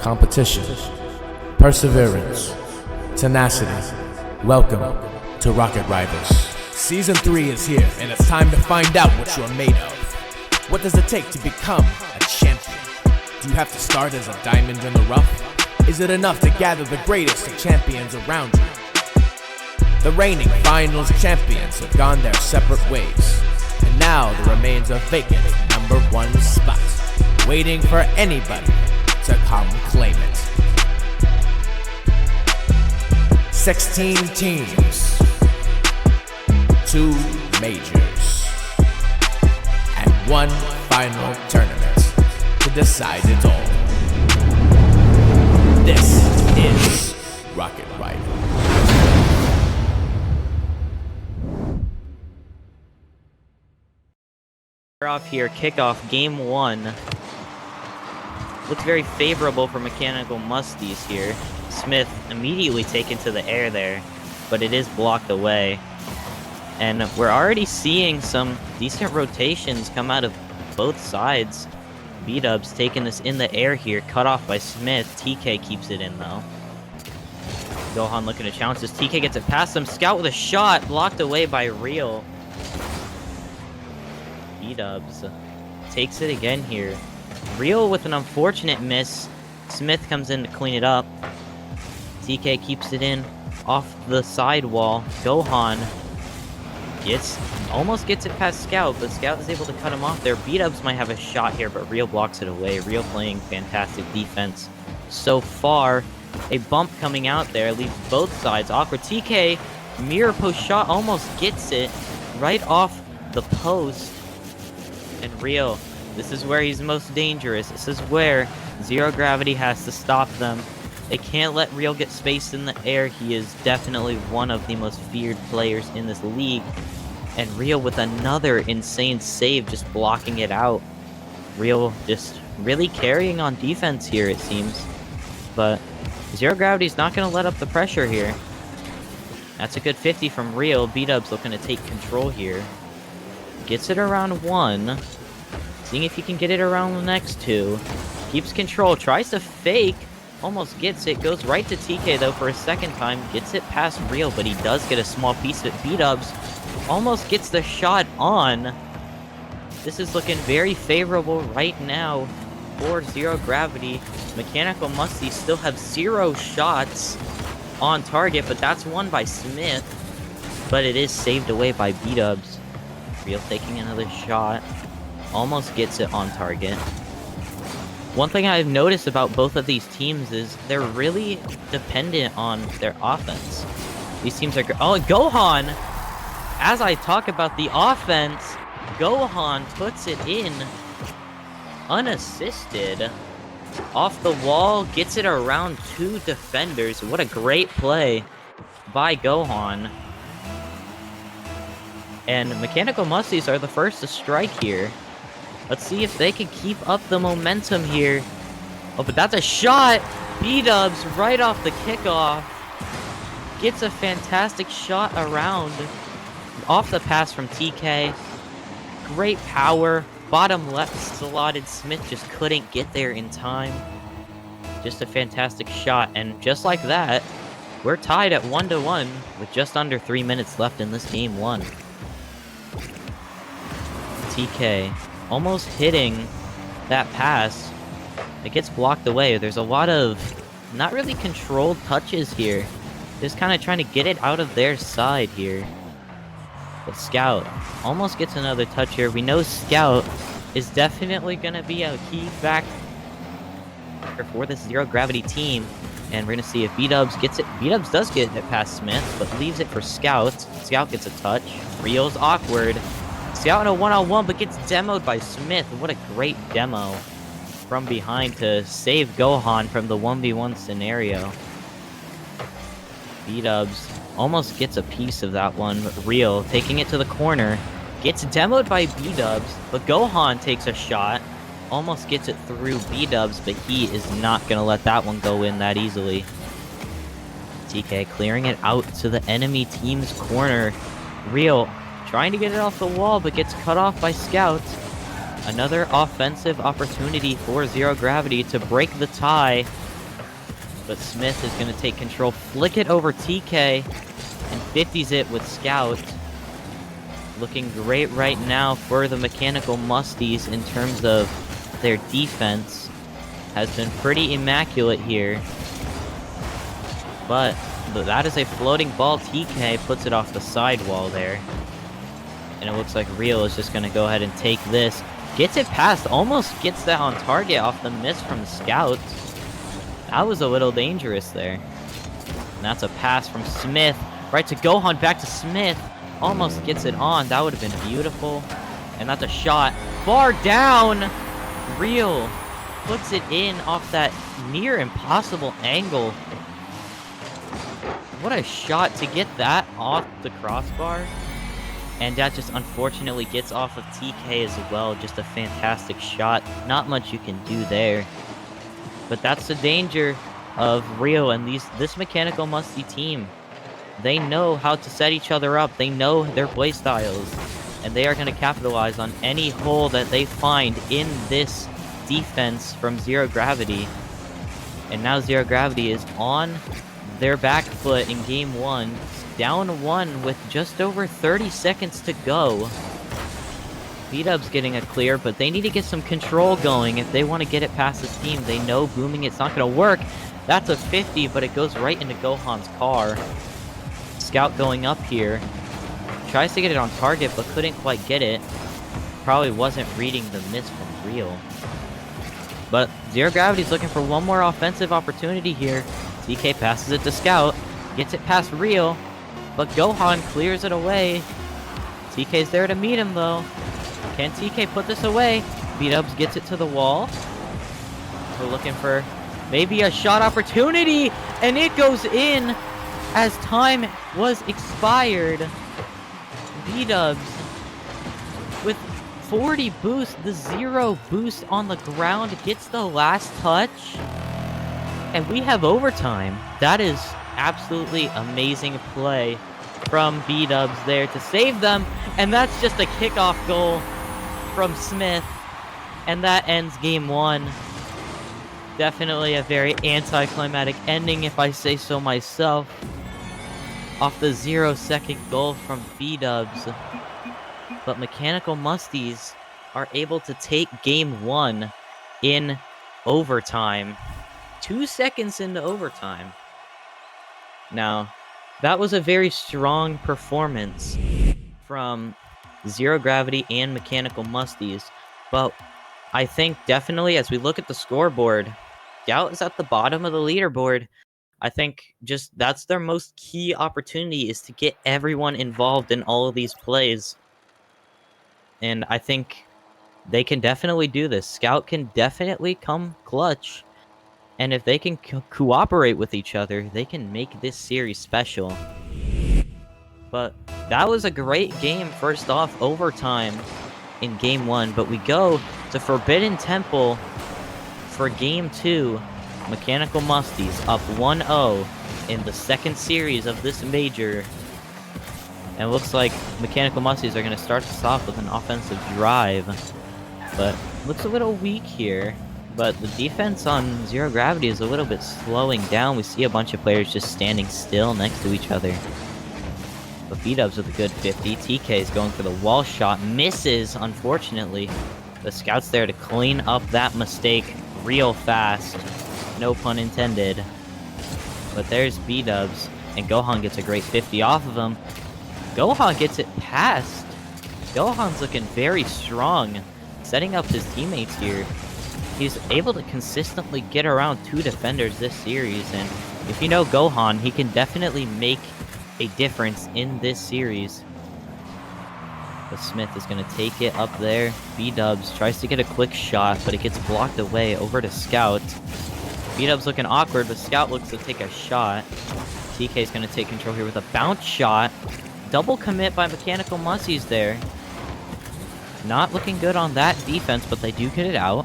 competition, perseverance, tenacity. Welcome to Rocket Rivals. Season 3 is here, and it's time to find out what you're made of. What does it take to become a champion? Do you have to start as a diamond in the rough? Is it enough to gather the greatest of champions around you? The reigning finals champions have gone their separate ways, and now there remains a vacant number 1 spot, waiting for anybody to come claim it. 16 teams, 2 majors, and 1 final tournament to decide it all. This is Rocket Rivals. We're off here, kickoff, game 1. Looks very favorable for Mechanical Mustys here. Smith immediately taken to the air there, but it is blocked away. And we're already seeing some decent rotations come out of both sides. B-Dubs taking this in the air here, cut off by Smith. TK keeps it in though. Gohan looking to challenge this. TK gets it past him. Scout with a shot, blocked away by Real. B-Dubs takes it again here. Real with an unfortunate miss. Smith comes in to clean it up. TK keeps it in off the sidewall. Gohan almost gets it past Scout, but Scout is able to cut him off there. B-Dubs might have a shot here, but Real blocks it away. Real playing fantastic defense so far. A bump coming out there leaves both sides awkward. TK mirror post shot almost gets it right off the post. And Real, this is where he's most dangerous. This is where Zero Gravity has to stop them. They can't let Real get spaced in the air. He is definitely one of the most feared players in this league. And Real with another insane save, just blocking it out. Real just really carrying on defense here, it seems. But Zero Gravity's not going to let up the pressure here. That's a good 50 from Real. B-Dubs looking to take control here. Gets it around 1. Seeing if he can get it around the next 2. Keeps control. Tries to fake. Almost gets it. Goes right to TK though for a second time. Gets it past Real, but he does get a small piece of it. B-Dubs almost gets the shot on. This is looking very favorable right now for Zero Gravity. Mechanical Mustys still have 0 shots on target, but that's won by Smith. But it is saved away by B-Dubs. Real taking another shot. Almost gets it on target. One thing I've noticed about both of these teams is they're really dependent on their offense. These teams are oh, Gohan! As I talk about the offense, Gohan puts it in unassisted. Off the wall, gets it around 2 defenders. What a great play by Gohan. And Mechanical Mustys are the first to strike here. Let's see if they can keep up the momentum here. Oh, but that's a shot! B-Dubs right off the kickoff. Gets a fantastic shot around. Off the pass from TK. Great power. Bottom left slotted. Smith just couldn't get there in time. Just a fantastic shot. And just like that, we're tied at 1-1 with just under 3 minutes left in this game 1. TK almost hitting that pass. It gets blocked away. There's a lot of not really controlled touches here. Just kind of trying to get it out of their side here. But Scout almost gets another touch here. We know Scout is definitely going to be a key factor for this Zero Gravity team. And we're going to see if B-Dubs gets it. B-Dubs does get it past Smith, but leaves it for Scout. Scout gets a touch. Real's awkward. Scout in a one-on-one, but gets demoed by Smith. What a great demo from behind to save Gohan from the 1v1 scenario. B-Dubs almost gets a piece of that one. Real taking it to the corner. Gets demoed by B-Dubs, but Gohan takes a shot. Almost gets it through B-Dubs, but he is not going to let that one go in that easily. TK clearing it out to the enemy team's corner. Real trying to get it off the wall, but gets cut off by Scout. Another offensive opportunity for Zero Gravity to break the tie But Smith is going to take control, flick it over TK, and 50s it with Scout. Looking great right now for the Mechanical Mustys in terms of their defense. Has been pretty immaculate here. But that is a floating ball. TK puts it off the sidewall there. And it looks like Real is just going to go ahead and take this. Gets it past, almost gets that on target off the miss from Scout. That was a little dangerous there. And that's a pass from Smith. Right to Gohan, back to Smith. Almost gets it on. That would have been beautiful. And that's a shot. Far down! Real puts it in off that near impossible angle. What a shot to get that off the crossbar. And that just unfortunately gets off of TK as well. Just a fantastic shot. Not much you can do there. But that's the danger of Rio and this Mechanical Musty team. They know how to set each other up. They know their playstyles. And they are going to capitalize on any hole that they find in this defense from Zero Gravity. And now Zero Gravity is on their back foot in game 1. Down 1 with just over 30 seconds to go. B-Dub's getting a clear, but they need to get some control going if they want to get it past this team. They know booming it's not going to work. That's a 50, but it goes right into Gohan's car. Scout going up here. Tries to get it on target, but couldn't quite get it. Probably wasn't reading the miss from Real. But Zero Gravity's looking for one more offensive opportunity here. TK passes it to Scout. Gets it past Real. But Gohan clears it away. TK's there to meet him, though. Can TK put this away? B-Dubs gets it to the wall. We're looking for maybe a shot opportunity. And it goes in as time was expired. B-Dubs with 40 boost, the 0 boost on the ground, gets the last touch. And we have overtime. That is absolutely amazing play from B-Dubs there to save them. And that's just a kickoff goal from Smith. And that ends game 1. Definitely a very anticlimactic ending, if I say so myself. Off the 0-second goal from B-Dubs. But Mechanical Mustys are able to take game 1 in overtime. 2 seconds into overtime. Now, that was a very strong performance from Zero Gravity and Mechanical Mustys, but I think definitely as we look at the scoreboard, Scout is at the bottom of the leaderboard. I think just that's their most key opportunity, is to get everyone involved in all of these plays. And I think they can definitely do this. Scout can definitely come clutch. And if they can cooperate with each other, they can make this series special. But that was a great game. First off, overtime in game 1. But we go to Forbidden Temple for game 2. Mechanical Mustys up 1-0 in the second series of this major. And it looks like Mechanical Mustys are going to start this off with an offensive drive. But looks a little weak here. But the defense on Zero Gravity is a little bit slowing down. We see a bunch of players just standing still next to each other. But B-Dubs with a good 50. TK is going for the wall shot. Misses, unfortunately. The Scout's there to clean up that mistake real fast. No pun intended. But there's B-Dubs. And Gohan gets a great 50 off of him. Gohan gets it past. Gohan's looking very strong. Setting up his teammates here. He's able to consistently get around 2 defenders this series, and if you know Gohan, he can definitely make a difference in this series. But Smith is going to take it up there. B-Dubs tries to get a quick shot, but it gets blocked away over to Scout. B-Dubs looking awkward, but Scout looks to take a shot. TK is going to take control here with a bounce shot. Double commit by Mechanical Mustys there. Not looking good on that defense, but they do get it out.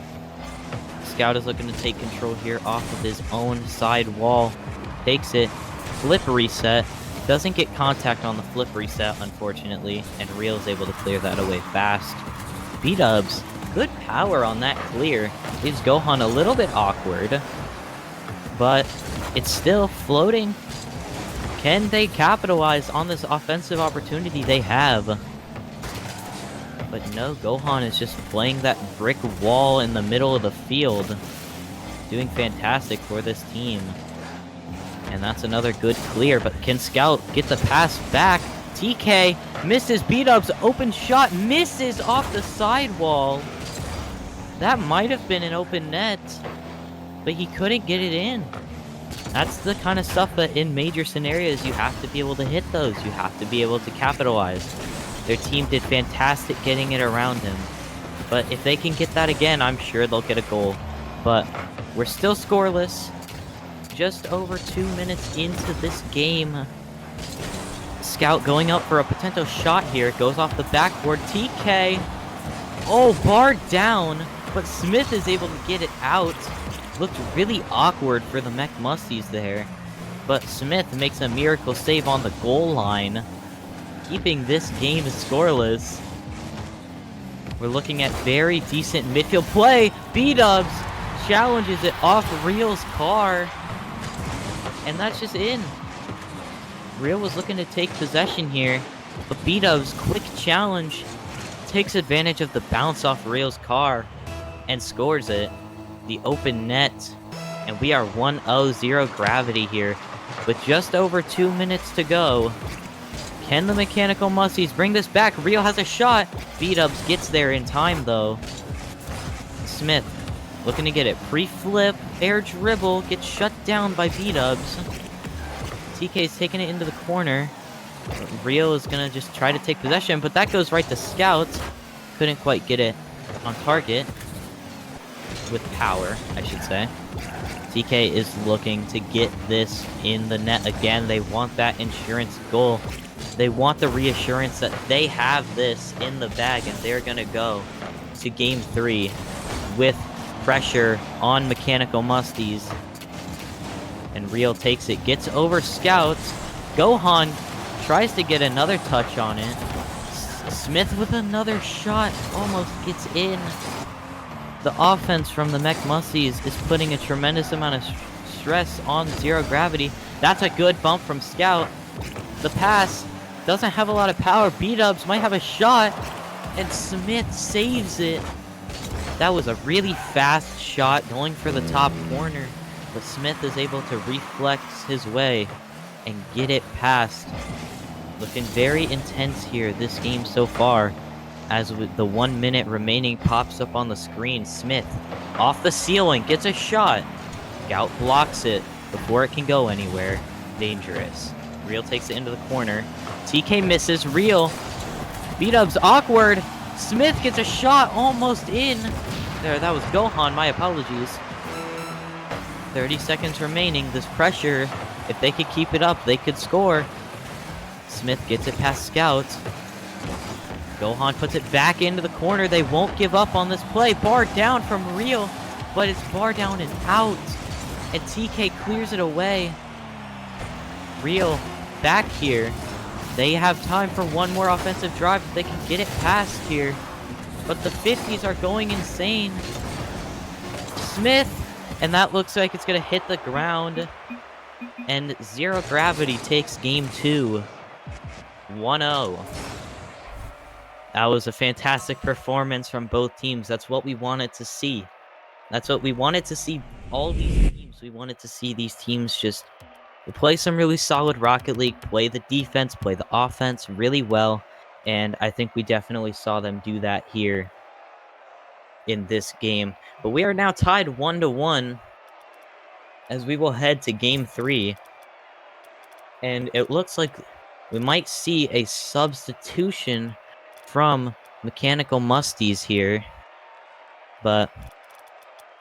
Scout is looking to take control here off of his own side wall. Takes it. Flip reset. Doesn't get contact on the flip reset, unfortunately. And Real is able to clear that away fast. B-Dubs, good power on that clear. Leaves Gohan a little bit awkward. but it's still floating. Can they capitalize on this offensive opportunity they have? But no, Gohan is just playing that brick wall in the middle of the field. Doing fantastic for this team. And that's another good clear, but can Scout get the pass back? TK misses B-Dub's open shot, misses off the sidewall. That might have been an open net, but he couldn't get it in. That's the kind of stuff that in major scenarios you have to be able to hit those. You have to be able to capitalize. Their team did fantastic getting it around him. But if they can get that again, I'm sure they'll get a goal. But we're still scoreless. Just over 2 minutes into this game. Scout going up for a potential shot here. Goes off the backboard. TK. Oh, barred down. But Smith is able to get it out. Looked really awkward for the Mech Mustys there. But Smith makes a miracle save on the goal line. Keeping this game scoreless. We're looking at very decent midfield play. B-Dubs challenges it off Real's car. And that's just in. Real was looking to take possession here, but B-Dub's quick challenge takes advantage of the bounce off Real's car and scores it. The open net. And we are 1-0, 0 gravity here. With just over 2 minutes to go. Can the Mechanical Musties bring this back? Real has a shot. B-Dubs gets there in time, though. Smith looking to get it. Pre-flip, air dribble, gets shut down by B-Dubs. TK's taking it into the corner. Real is going to just try to take possession, but that goes right to Scout. Couldn't quite get it on target. With power, I should say. TK is looking to get this in the net again. They want that insurance goal. They want the reassurance that they have this in the bag, and they're going to go to Game 3 with pressure on Mechanical Musties. And Real takes it, gets over Scout. Gohan tries to get another touch on it. Smith with another shot, almost gets in. The offense from the Mech Musties is putting a tremendous amount of stress on Zero Gravity. That's a good bump from Scout. The pass doesn't have a lot of power. B-Dubs might have a shot, and Smith saves it. That was a really fast shot going for the top corner, but Smith is able to reflex his way and get it past. Looking very intense here this game so far. As with the 1 minute remaining pops up on the screen, Smith off the ceiling gets a shot. Scout blocks it before it can go anywhere. Dangerous. Real takes it into the corner. TK misses. Real. B-Dubs awkward. Smith gets a shot almost in. There, that was Gohan. My apologies. 30 seconds remaining. This pressure, if they could keep it up, they could score. Smith gets it past Scout. Gohan puts it back into the corner. They won't give up on this play. Bar down from Real, but it's bar down and out. And TK clears it away. Real back here. They have time for one more offensive drive if they can get it past here. But the 50s are going insane. Smith, and that looks like it's going to hit the ground. And Zero Gravity takes game 2. 1-0. That was a fantastic performance from both teams. That's what we wanted to see. That's what we wanted to see all these teams. We wanted to see these teams just play some really solid Rocket League, play the defense, play the offense really well. And I think we definitely saw them do that here in this game. But we are now tied 1-1 as we will head to game 3. And it looks like we might see a substitution from Mechanical Musties here. But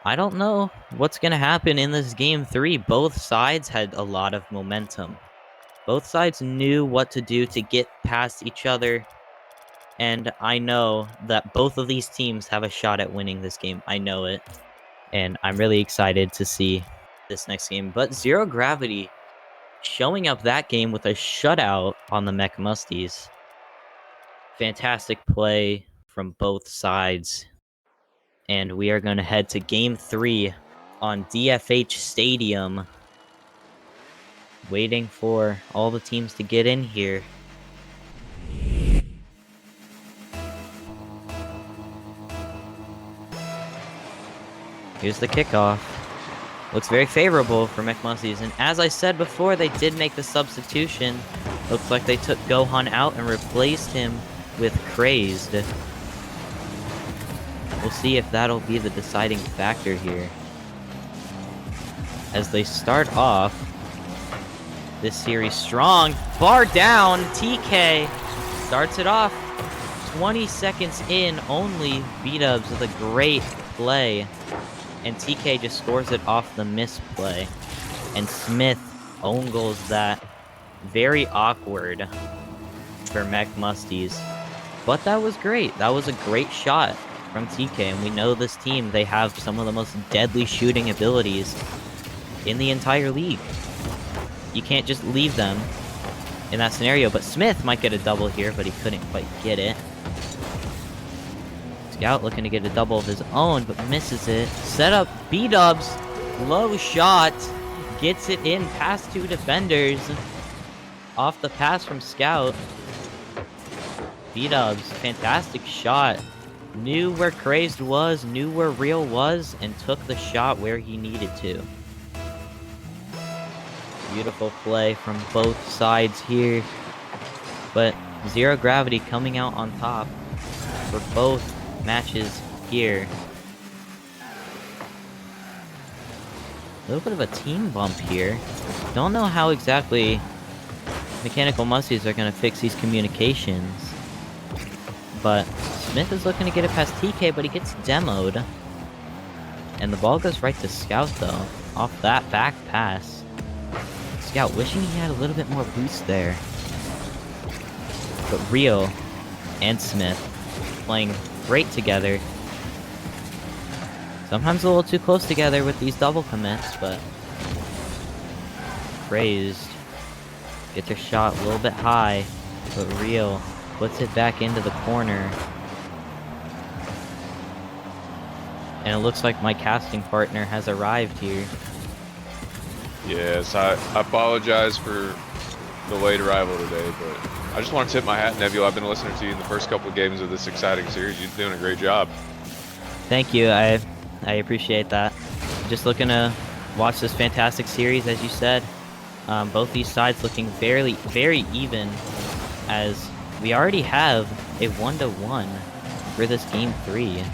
I don't know what's going to happen in this game 3. Both sides had a lot of momentum. Both sides knew what to do to get past each other. And I know that both of these teams have a shot at winning this game. I know it. And I'm really excited to see this next game. But Zero Gravity showing up that game with a shutout on the Mech Musties. Fantastic play from both sides. And we are going to head to game 3 on DFH Stadium. Waiting for all the teams to get in here. Here's the kickoff. Looks very favorable for McMustys. And as I said before, they did make the substitution. Looks like they took Gohan out and replaced him with Crazed. We'll see if that'll be the deciding factor here. As they start off this series strong. Bar down. TK starts it off. 20 seconds in only. B-dubs with a great play. And TK just scores it off the misplay. And Smith own goals that. Very awkward for McMustys. But that was great. That was a great shot from TK. And we know this team, they have some of the most deadly shooting abilities in the entire league. You can't just leave them in that scenario. But Smith might get a double here, but he couldn't quite get it. Scout looking to get a double of his own, but misses it. Set up B-dubs. Low shot. Gets it in past two defenders. Off the pass from Scout. B-dubs. Fantastic shot. Knew where Crazed was, knew where Real was, and took the shot where he needed to. Beautiful play from both sides here. But Zero Gravity coming out on top for both matches here. A little bit of a team bump here. Don't know how exactly Mechanical Mustys are going to fix these communications. But Smith is looking to get it past TK, but he gets demoed. And the ball goes right to Scout, though, off that back pass. Scout wishing he had a little bit more boost there. But Rio and Smith playing great together. Sometimes a little too close together with these double commits, but Crazed gets her shot a little bit high, but Rio puts it back into the corner. And it looks like my casting partner has arrived here. Yes, I apologize for the late arrival today, but I just want to tip my hat, Nebula. I've been listening to you in the first couple of games of this exciting series. You're doing a great job. Thank you. I appreciate that. Just looking to watch this fantastic series, as you said. Both these sides looking very, very even, as we already have a 1-1 for this Game 3.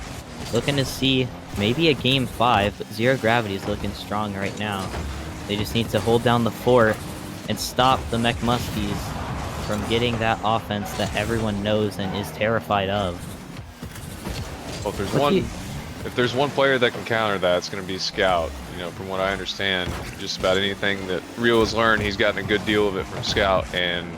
Looking to see maybe a Game 5, but Zero Gravity is looking strong right now. They just need to hold down the fort and stop the McMustys from getting that offense that everyone knows and is terrified of. Well, if there's one player that can counter that, it's going to be Scout. You know, from what I understand, just about anything that Real has learned, he's gotten a good deal of it from Scout, and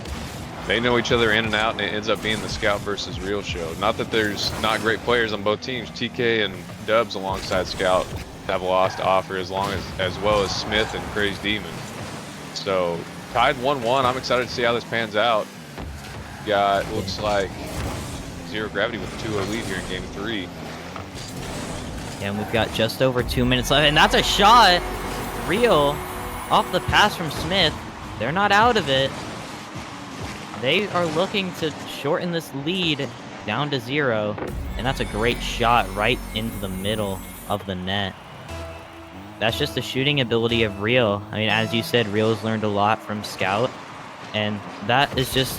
they know each other in and out, and it ends up being the Scout versus Real show. Not that there's not great players on both teams. TK and Dubs alongside Scout have a lot to offer, as well as Smith and Crazed Demon. So tied 1-1. I'm excited to see how this pans out. Got, looks like, Zero Gravity with a 2-0 lead here in Game 3. And we've got just over 2 minutes left, and that's a shot! Real, off the pass from Smith. They're not out of it. They are looking to shorten this lead down to 0, and that's a great shot right into the middle of the net. That's just the shooting ability of Real. I mean, as you said, Real has learned a lot from Scout, and that is just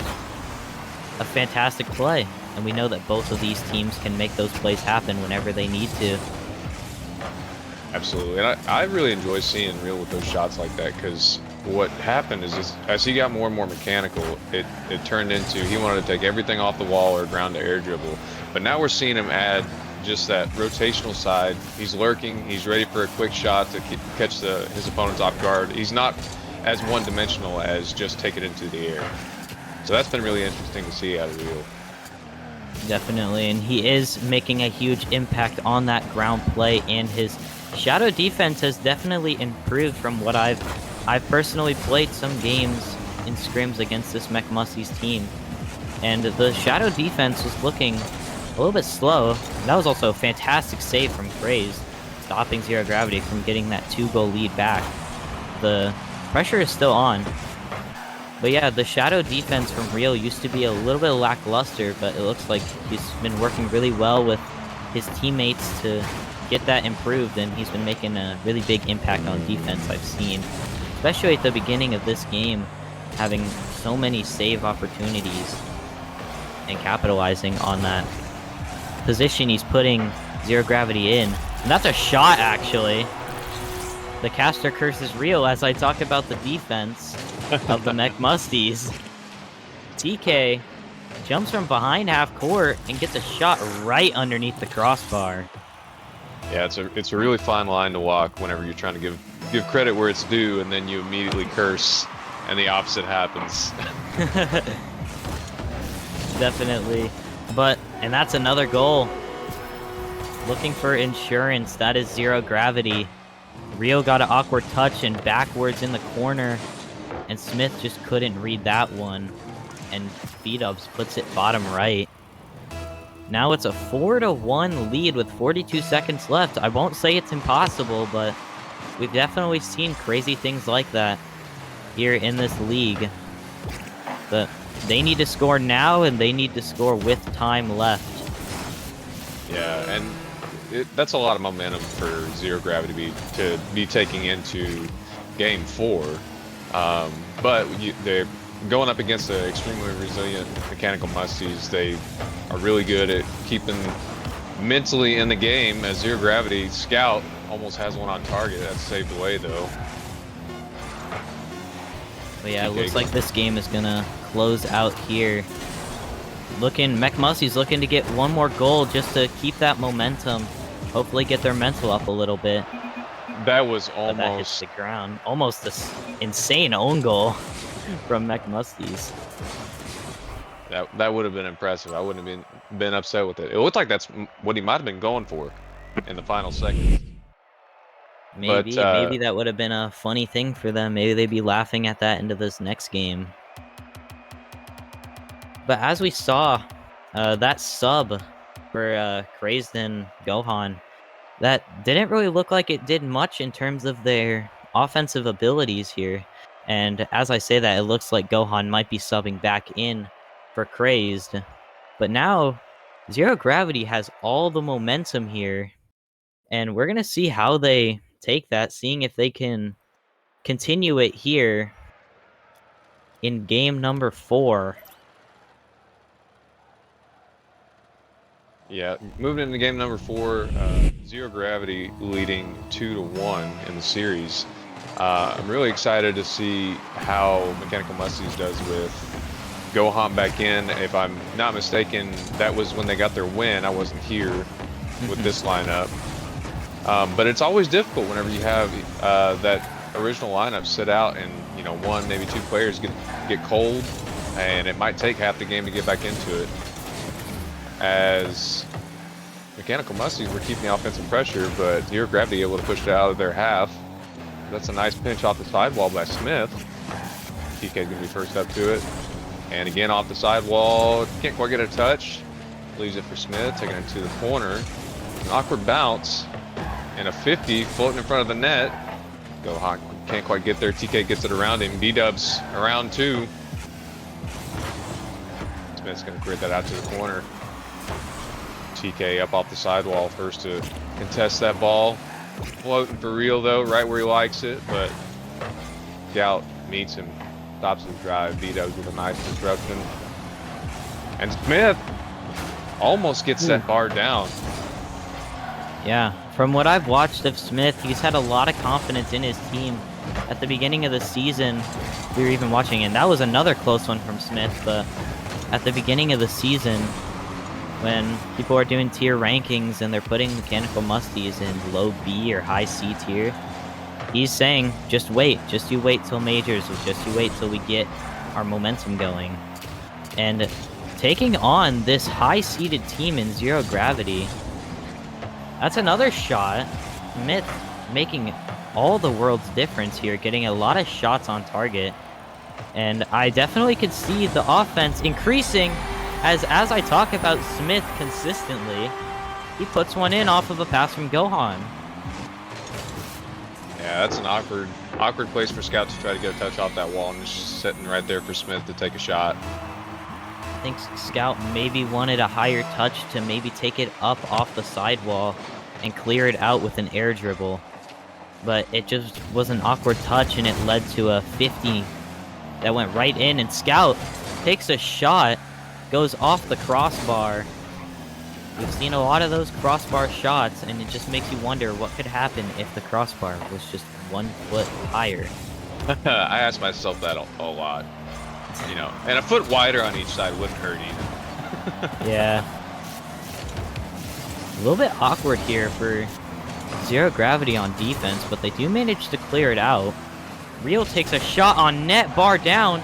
a fantastic play. And we know that both of these teams can make those plays happen whenever they need to. Absolutely, and I really enjoy seeing Real with those shots like that, because what happened is as he got more and more mechanical, it turned into he wanted to take everything off the wall or ground to air dribble. But now we're seeing him add just that rotational side. He's lurking, he's ready for a quick shot to catch his opponent's off guard. He's not as one-dimensional as just take it into the air. So that's been really interesting to see out of Real. Definitely, and he is making a huge impact on that ground play, and his shadow defense has definitely improved from what I've personally played some games in scrims against this McMustys team, and the shadow defense was looking a little bit slow. That was also a fantastic save from Crazed. stopping Zero Gravity from getting that 2-goal lead back. The pressure is still on. But yeah, the shadow defense from Real used to be a little bit lackluster, but it looks like he's been working really well with his teammates to get that improved, and he's been making a really big impact on defense, I've seen. Especially at the beginning of this game, having so many save opportunities and capitalizing on that position he's putting Zero Gravity in. And that's a shot, actually. The caster curse is real as I talk about the defense of the Mech Mustys. TK jumps from behind half court and gets a shot right underneath the crossbar. Yeah, it's a really fine line to walk whenever you're trying to give credit where it's due, and then you immediately curse, and the opposite happens. Definitely. And that's another goal. Looking for insurance. That is Zero Gravity. Rio got an awkward touch and backwards in the corner, and Smith just couldn't read that one. And B-Dubs puts it bottom right. Now it's a 4-1 lead with 42 seconds left. I won't say it's impossible, but we've definitely seen crazy things like that here in this league. But they need to score now, and they need to score with time left. Yeah, and that's a lot of momentum for Zero Gravity to be taking into Game 4. But they're going up against an extremely resilient Mechanical Mustys. They are really good at keeping mentally in the game, as Zero Gravity Scout almost has one on target. That's saved away, though. But yeah, it looks like this game is gonna close out here. Mech Mustys looking to get one more goal just to keep that momentum. Hopefully get their mental up a little bit. That was But that hits the ground. Almost this insane own goal from Mech Mustys. That would have been impressive. I wouldn't have been upset with it. It looked like that's what he might have been going for in the final seconds. Maybe that would have been a funny thing for them. Maybe they'd be laughing at that into this next game. But as we saw, that sub for Crazed and Gohan, that didn't really look like it did much in terms of their offensive abilities here. And as I say that, it looks like Gohan might be subbing back in for Crazed. But now, Zero Gravity has all the momentum here. And we're going to see how they take that, seeing if they can continue it here in game number 4. Yeah, moving into game number 4, Zero Gravity leading 2-1 in the series. I'm really excited to see how Mechanical Mustys does with Gohan back in. If I'm not mistaken, that was when they got their win. I wasn't here with this lineup. But it's always difficult whenever you have that original lineup sit out and, you know, 1, maybe 2 players get cold, and it might take half the game to get back into it. As Mechanical Mustys were keeping the offensive pressure, but Zero Gravity able to push it out of their half. That's a nice pinch off the sidewall by Smith. TK's going to be first up to it. And again off the sidewall, can't quite get a touch. Leaves it for Smith, taking it to the corner. An awkward bounce, and a 50 floating in front of the net. Gohan can't quite get there. TK gets it around him. B-Dubs around 2. Smith's going to clear that out to the corner. TK up off the sidewall first to contest that ball. Floating for real though, right where he likes it, but Scout meets him, stops his drive. B-Dubs with a nice disruption. And Smith almost gets that bar down. Yeah, from what I've watched of Smith, he's had a lot of confidence in his team. At the beginning of the season, we were even watching, and that was another close one from Smith, but at the beginning of the season, when people are doing tier rankings and they're putting Mechanical Mustys in low B or high C tier, he's saying, just wait, just you wait till majors, or just you wait till we get our momentum going. And taking on this high-seeded team in Zero Gravity, that's another shot. Smith making all the world's difference here, getting a lot of shots on target. And I definitely could see the offense increasing as I talk about Smith consistently. He puts one in off of a pass from Gohan. Yeah, that's an awkward place for Scout to try to get a touch off that wall, and it's just sitting right there for Smith to take a shot. I think Scout maybe wanted a higher touch to maybe take it up off the sidewall and clear it out with an air dribble. But it just was an awkward touch, and it led to a 50 that went right in, and Scout takes a shot, goes off the crossbar. We've seen a lot of those crossbar shots, and it just makes you wonder what could happen if the crossbar was just 1 foot higher. I ask myself that a lot. You know, and a foot wider on each side wouldn't hurt either. Yeah. A little bit awkward here for Zero Gravity on defense, but they do manage to clear it out. Real takes a shot on net, bar down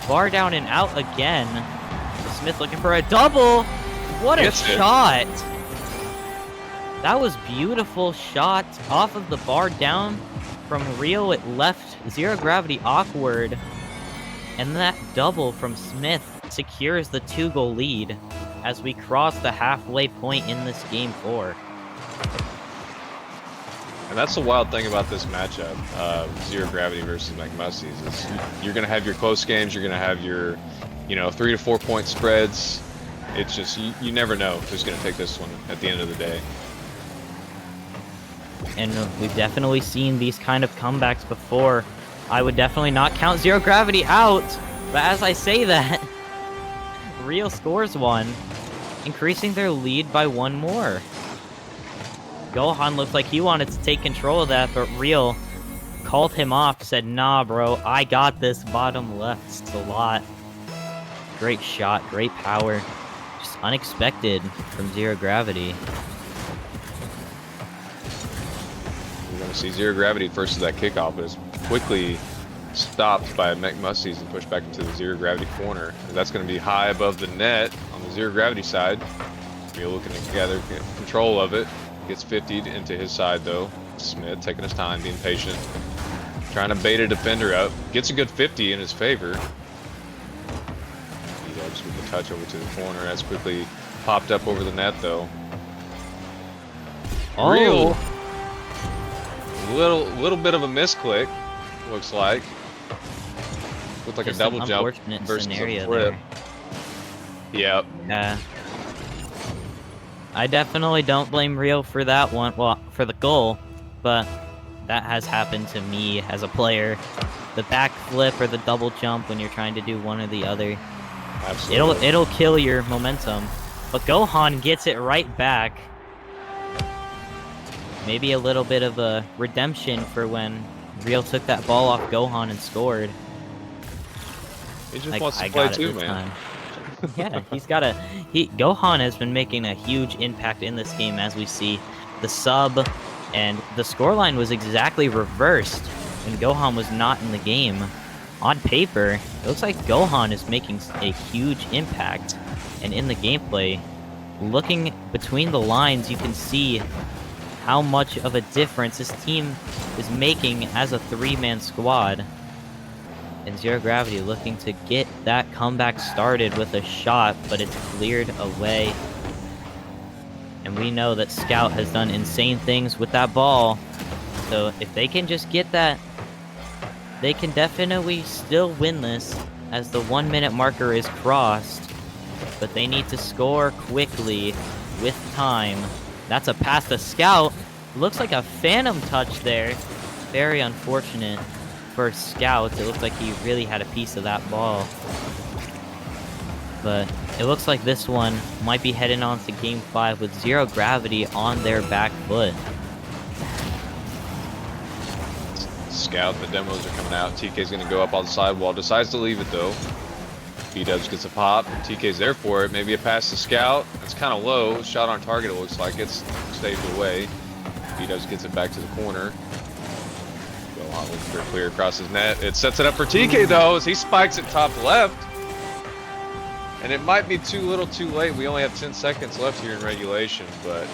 and out again. Smith looking for a double. What a shot! That was beautiful shot off of the bar down from Real. It left Zero Gravity awkward. And that double from Smith secures the 2-goal lead as we cross the halfway point in this game 4. And that's the wild thing about this matchup, Zero Gravity versus Mustys, is you're going to have your close games, you're going to have your, 3 to 4 point spreads. It's just, you never know who's going to take this one at the end of the day. And we've definitely seen these kind of comebacks before. I would definitely not count Zero Gravity out, but as I say that, Real scores one, increasing their lead by 1 more. Gohan looks like he wanted to take control of that, but Real called him off, said, nah, bro, I got this bottom left. It's a lot. Great shot, great power. Just unexpected from Zero Gravity. You're going to see Zero Gravity versus that kickoff, but it's quickly stopped by Mustys and pushed back into the Zero Gravity corner. And that's going to be high above the net on the Zero Gravity side. Real looking to gather control of it. Gets 50'd into his side though. Smith taking his time, being patient, trying to bait a defender up. Gets a good 50 in his favor. Just with the touch over to the corner. That's quickly popped up over the net though. Oh. Real. Little bit of a misclick, looks like. Looked like Just a double an jump unfortunate versus scenario a flip. there. Yep. Yeah. I definitely don't blame Real for that one, well, for the goal, but that has happened to me as a player. The back flip or the double jump when you're trying to do one or the other. Absolutely. It'll kill your momentum. But Gohan gets it right back. Maybe a little bit of a redemption for when Real took that ball off Gohan and scored. He just wants to play too, man. Yeah, Gohan has been making a huge impact in this game, as we see. The sub and the scoreline was exactly reversed when Gohan was not in the game. On paper, it looks like Gohan is making a huge impact, and in the gameplay, looking between the lines, you can see how much of a difference this team is making as a 3-man squad. And Zero Gravity looking to get that comeback started with a shot, but it's cleared away. And we know that Scout has done insane things with that ball. So if they can just get that, they can definitely still win this as the 1-minute marker is crossed. But they need to score quickly with time. That's a pass to Scout. Looks like a phantom touch there. Very unfortunate for Scout. It looks like he really had a piece of that ball. But it looks like this one might be heading on to Game 5 with Zero Gravity on their back foot. Scout, the demos are coming out. TK's going to go up on the sidewall. Decides to leave it though. B-Dubs gets a pop. TK's there for it. Maybe a pass to Scout. It's kind of low. Shot on target, it looks like. It's staved away. B-Dubs gets it back to the corner. Gohan looking for clear across his net. It sets it up for TK though, as he spikes it top left. And it might be too little too late. We only have 10 seconds left here in regulation, but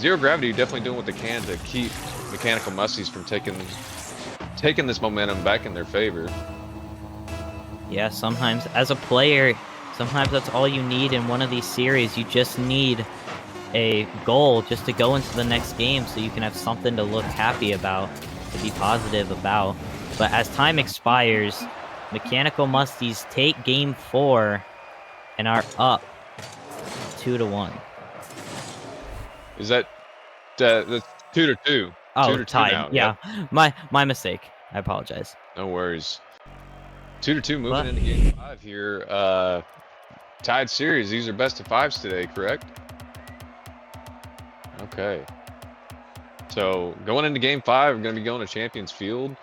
Zero Gravity definitely doing what they can to keep Mechanical Mustys from taking this momentum back in their favor. Yeah, sometimes as a player, sometimes that's all you need in one of these series. You just need a goal just to go into the next game so you can have something to look happy about. to be positive about. But as time expires, Mechanical Mustys take game 4 and are up 2-1. Is that the 2-2? Oh, 2-2 tied. now. Yeah, Yep. my mistake. I apologize. No worries. 2-2 moving But into game 5 here. Tied series. These are best of 5s today, correct? Okay. So going into game 5, we're going to be going to Champions Field.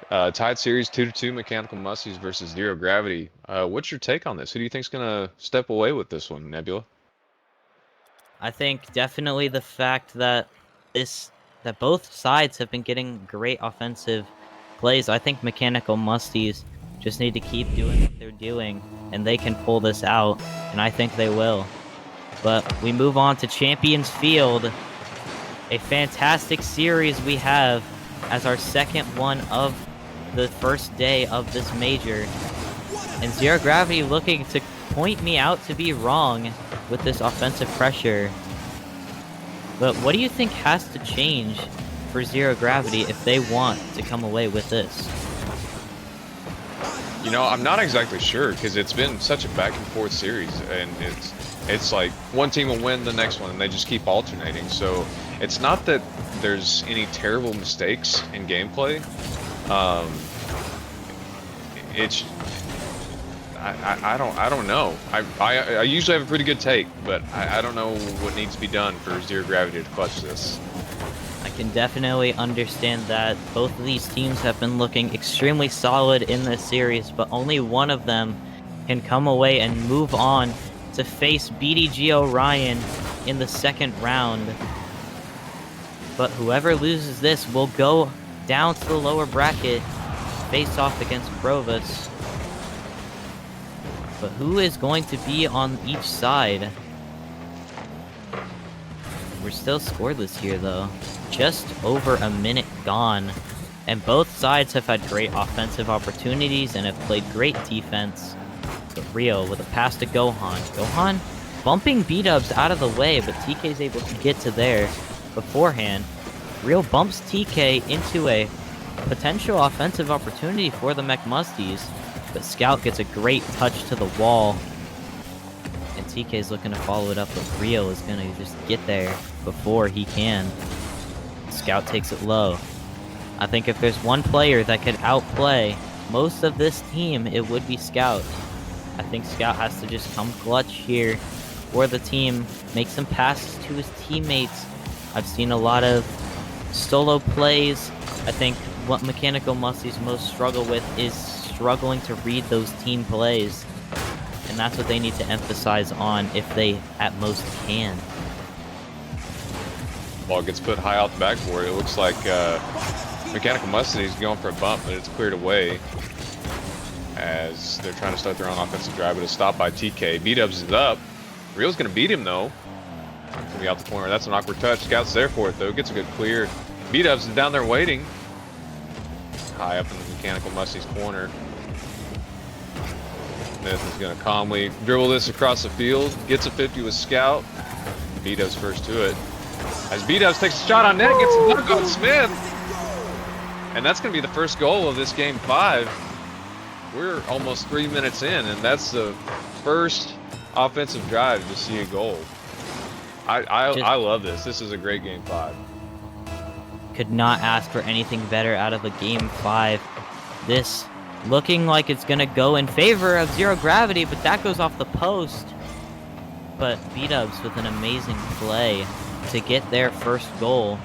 Tied series 2-2 Mechanical Mustys versus Zero Gravity. What's your take on this? Who do you think's going to step away with this one, Nebula? I think definitely the fact that both sides have been getting great offensive plays. I think Mechanical Musties just need to keep doing what they're doing, and they can pull this out, and I think they will. But we move on to Champions Field, a fantastic series we have as our second one of the first day of this major. And Zero Gravity looking to point me out to be wrong with this offensive pressure. But what do you think has to change for Zero Gravity if they want to come away with this? You know, I'm not exactly sure because it's been such a back and forth series, and it's like one team will win the next one, and they just keep alternating. So it's not that there's any terrible mistakes in gameplay. It's I don't know. I usually have a pretty good take, but I don't know what needs to be done for Zero Gravity to clutch this. I can definitely understand that. Both of these teams have been looking extremely solid in this series, but only one of them can come away and move on to face BDG Orion in the second round. But whoever loses this will go down to the lower bracket, face off against Provus. But who is going to be on each side? We're still scoreless here, though. Just over a minute gone. And both sides have had great offensive opportunities and have played great defense. But Rio with a pass to Gohan. Gohan bumping B-dubs out of the way, but TK is able to get to there beforehand. Rio bumps TK into a potential offensive opportunity for the Mech Musties. But Scout gets a great touch to the wall. And TK is looking to follow it up, but Rio is going to just get there before he can. Scout takes it low. I think if there's one player that could outplay most of this team, it would be Scout. I think Scout has to just come clutch here for the team, make some passes to his teammates. I've seen a lot of solo plays. I think what Mechanical Musties most struggle with is struggling to read those team plays. And that's what they need to emphasize on if they at most can. Ball gets put high off the backboard. It looks like Mechanical Mustys going for a bump, but it's cleared away as they're trying to start their own offensive drive, but it's stopped by TK. B-dubs is up. Real's going to beat him, though. Going to be out the corner. That's an awkward touch. Scout's there for it, though. Gets a good clear. B-dubs is down there waiting. High up in the Mechanical Mustys corner. Smith is going to calmly dribble this across the field. Gets a 50 with Scout. B-dubs first to it. As B-dubs takes a shot on net, gets a dunk on Smith. And that's going to be the first goal of this game 5. We're almost 3 minutes in, and that's the first offensive drive to see a goal. I love this. This is a great game 5. Could not ask for anything better out of a game 5. This looking like it's going to go in favor of Zero Gravity, but that goes off the post. But B-dubs with an amazing play to get their first goal.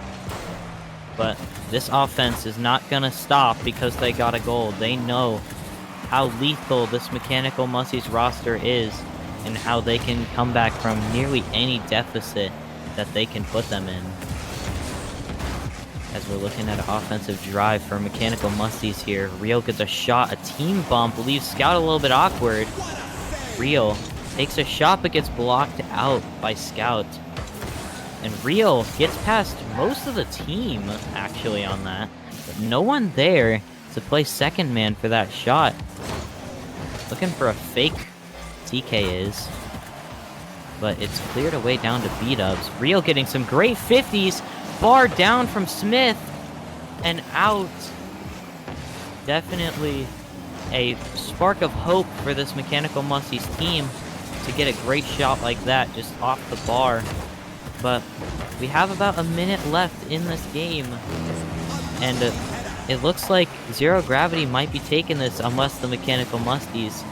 But this offense is not going to stop because they got a goal. They know how lethal this Mechanical Mustys roster is and how they can come back from nearly any deficit that they can put them in. As we're looking at an offensive drive for Mechanical Mustys here. Rio gets a shot, a team bump, leaves Scout a little bit awkward. Rio takes a shot but gets blocked out by Scout. And Rio gets past most of the team, actually, on that. But no one there to play second man for that shot. Looking for a fake, TK is. But it's cleared away down to B-dubs. Rio getting some great 50s. Bar down from Smith. and out. Definitely a spark of hope for this Mechanical Mustys team to get a great shot like that just off the bar. But we have about a minute left in this game, and it looks like Zero Gravity might be taking this unless the Mechanical Mustys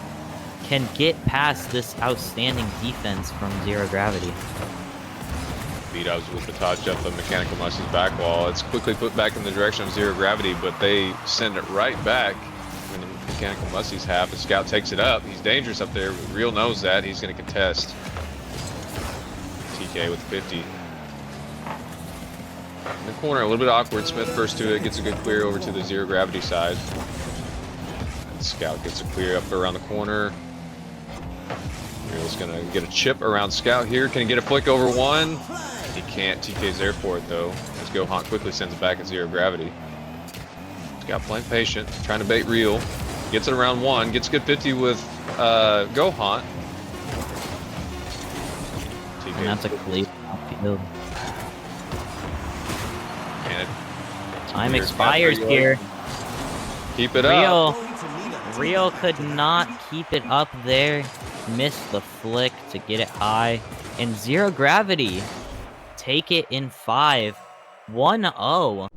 can get past this outstanding defense from Zero Gravity. B-dubs with the touch up the Mechanical Mustys back wall. It's quickly put back in the direction of Zero Gravity, but they send it right back in the Mechanical Mustys half. The Scout takes it up. He's dangerous up there. Real knows that. He's going to contest. TK with 50. In the corner, a little bit awkward. Smith first to it, gets a good clear over to the Zero Gravity side. And Scout gets a clear up around the corner. Real's gonna get a chip around Scout here. Can he get a flick over one? He can't. TK's there for it though. As Gohan quickly sends it back at Zero Gravity. Scout playing patient, trying to bait Real. Gets it around one, gets a good 50 with Gohan. And that's a clean outfield. And Time expires here. keep it up. Real could not keep it up there. Missed the flick to get it high. And Zero Gravity take it in 5. 1-0.